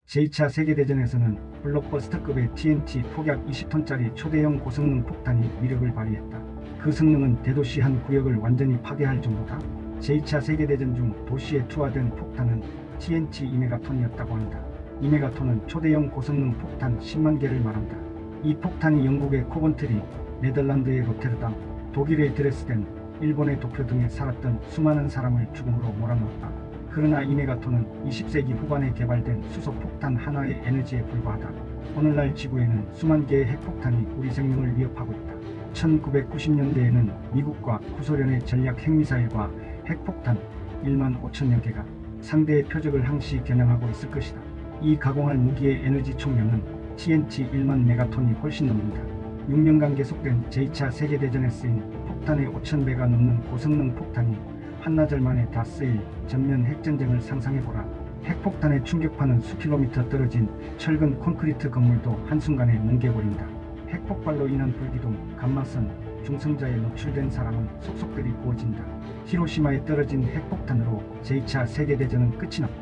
제2차 세계대전에서는 블록버스터급의 TNT 폭약 20톤짜리 초대형 고성능 폭탄이 위력을 발휘했다. 그 성능은 대도시 한 구역을 완전히 파괴할 정도다. 제2차 세계대전 중 도시에 투하된 폭탄은 TNT 2메가톤이었다고 한다. 2메가톤은 초대형 고성능 폭탄 10만 개를 말한다. 이 폭탄이 영국의 코번트리, 네덜란드의 로테르담, 독일의 드레스덴, 일본의 도쿄 등에 살았던 수많은 사람을 죽음으로 몰아넣었다. 그러나 2메가톤은 20세기 후반에 개발된 수소폭탄 하나의 에너지에 불과하다. 오늘날 지구에는 수만 개의 핵폭탄이 우리 생명을 위협하고 있다. 1990년대에는 미국과 구소련의 전략 핵미사일과 핵폭탄 1만 5천여 개가 상대의 표적을 항시 겨냥하고 있을 것이다. 이 가공할 무기의 에너지 총량은 TNT 1만 메가톤이 훨씬 넘는다. 6년간 계속된 제2차 세계대전에 쓰인 폭탄의 5,000배가 넘는 고성능 폭탄이 한나절 만에 다 쓰일 전면 핵전쟁을 상상해보라. 핵폭탄의 충격파는 수킬로미터 떨어진 철근 콘크리트 건물도 한순간에 뭉개버린다. 핵폭발로 인한 불기둥, 감마선, 중성자에 노출된 사람은 속속들이 구워진다. 히로시마에 떨어진 핵폭탄으로 제2차 세계대전은 끝이 났다.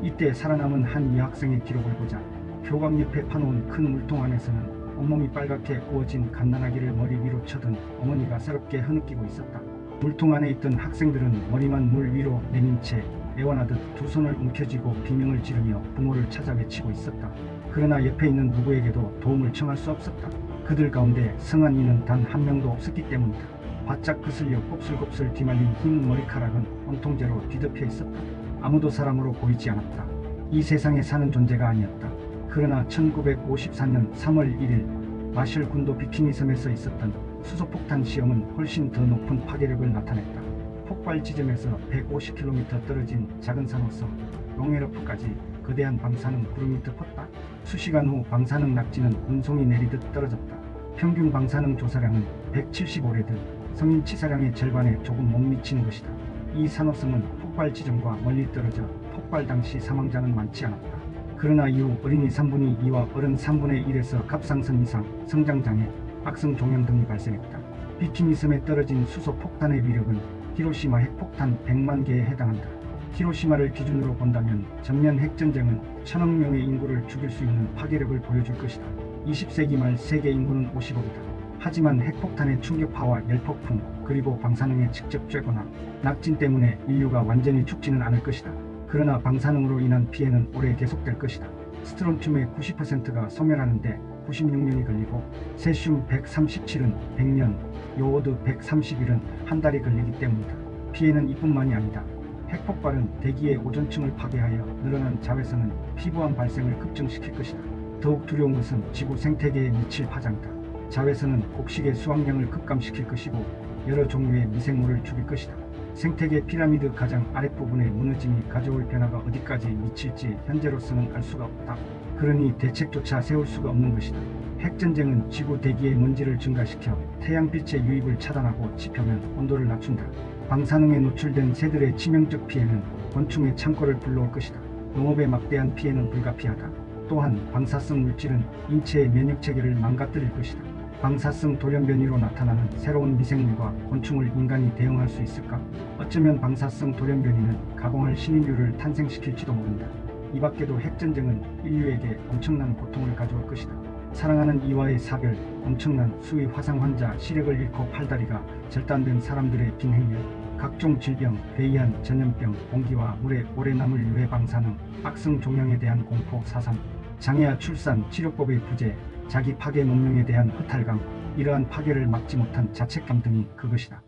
이때 살아남은 한 여학생의 기록을 보자. 교각 옆에 파놓은 큰 물통 안에서는 온몸이 빨갛게 구워진 갓난아기를 머리 위로 쳐든 어머니가 새롭게 흐느끼고 있었다. 물통 안에 있던 학생들은 머리만 물 위로 내민 채 애원하듯 두 손을 움켜쥐고 비명을 지르며 부모를 찾아 외치고 있었다. 그러나 옆에 있는 누구에게도 도움을 청할 수 없었다. 그들 가운데 성한 이는 단 한 명도 없었기 때문이다. 바짝 거슬려 곱슬곱슬 뒤말린 흰 머리카락은 온통제로 뒤덮여 있었다. 아무도 사람으로 보이지 않았다. 이 세상에 사는 존재가 아니었다. 그러나 1954년 3월 1일 마셜 군도 비키니 섬에서 있었던 수소폭탄 시험은 훨씬 더 높은 파괴력을 나타냈다. 폭발 지점에서 150km 떨어진 작은 산호섬 롱에러프까지 거대한 방사능 구름이 덮었다. 수시간 후 방사능 낙지는 운송이 내리듯 떨어졌다. 평균 방사능 조사량은 175레드, 성인 치사량의 절반에 조금 못 미치는 것이다. 이 산호섬은 폭발 지점과 멀리 떨어져 폭발 당시 사망자는 많지 않았다. 그러나 이후 어린이 3분의 2와 어른 3분의 1에서 갑상선 이상, 성장장애, 악성 종양 등이 발생했다. 비키니 섬에 떨어진 수소폭탄의 위력은 히로시마 핵폭탄 100만 개에 해당한다. 히로시마를 기준으로 본다면 전면 핵전쟁은 1000억 명의 인구를 죽일 수 있는 파괴력을 보여줄 것이다. 20세기 말 세계 인구는 50억이다. 하지만 핵폭탄의 충격파와 열폭풍 그리고 방사능에 직접 쬐거나 낙진 때문에 인류가 완전히 죽지는 않을 것이다. 그러나 방사능으로 인한 피해는 오래 계속될 것이다. 스트론튬의 90%가 소멸하는데 96년이 걸리고 세슘 137은 100년, 요오드 131은 한 달이 걸리기 때문이다. 피해는 이뿐만이 아니다. 핵폭발은 대기의 오존층을 파괴하여 늘어난 자외선은 피부암 발생을 급증시킬 것이다. 더욱 두려운 것은 지구 생태계에 미칠 파장이다. 자외선은 곡식의 수확량을 급감시킬 것이고 여러 종류의 미생물을 죽일 것이다. 생태계 피라미드 가장 아랫부분의 무너짐이 가져올 변화가 어디까지 미칠지 현재로서는 알 수가 없다. 그러니 대책조차 세울 수가 없는 것이다. 핵전쟁은 지구 대기의 먼지를 증가시켜 태양빛의 유입을 차단하고 지표면 온도를 낮춘다. 방사능에 노출된 새들의 치명적 피해는 곤충의 창고를 불러올 것이다. 농업의 막대한 피해는 불가피하다. 또한 방사성 물질은 인체의 면역체계를 망가뜨릴 것이다. 방사성 돌연변이로 나타나는 새로운 미생물과 곤충을 인간이 대응할 수 있을까? 어쩌면 방사성 돌연변이는 가공할 신인류를 탄생시킬지도 모른다. 이 밖에도 핵전쟁은 인류에게 엄청난 고통을 가져올 것이다. 사랑하는 이와의 사별, 엄청난 수의 화상 환자, 시력을 잃고 팔다리가 절단된 사람들의 빈 행렬, 각종 질병, 괴이한 전염병, 공기와 물에 오래 남을 유해 방사능, 악성 종양에 대한 공포, 사상, 장애와 출산, 치료법의 부재, 자기 파괴 문명에 대한 허탈감, 이러한 파괴를 막지 못한 자책감 등이 그것이다.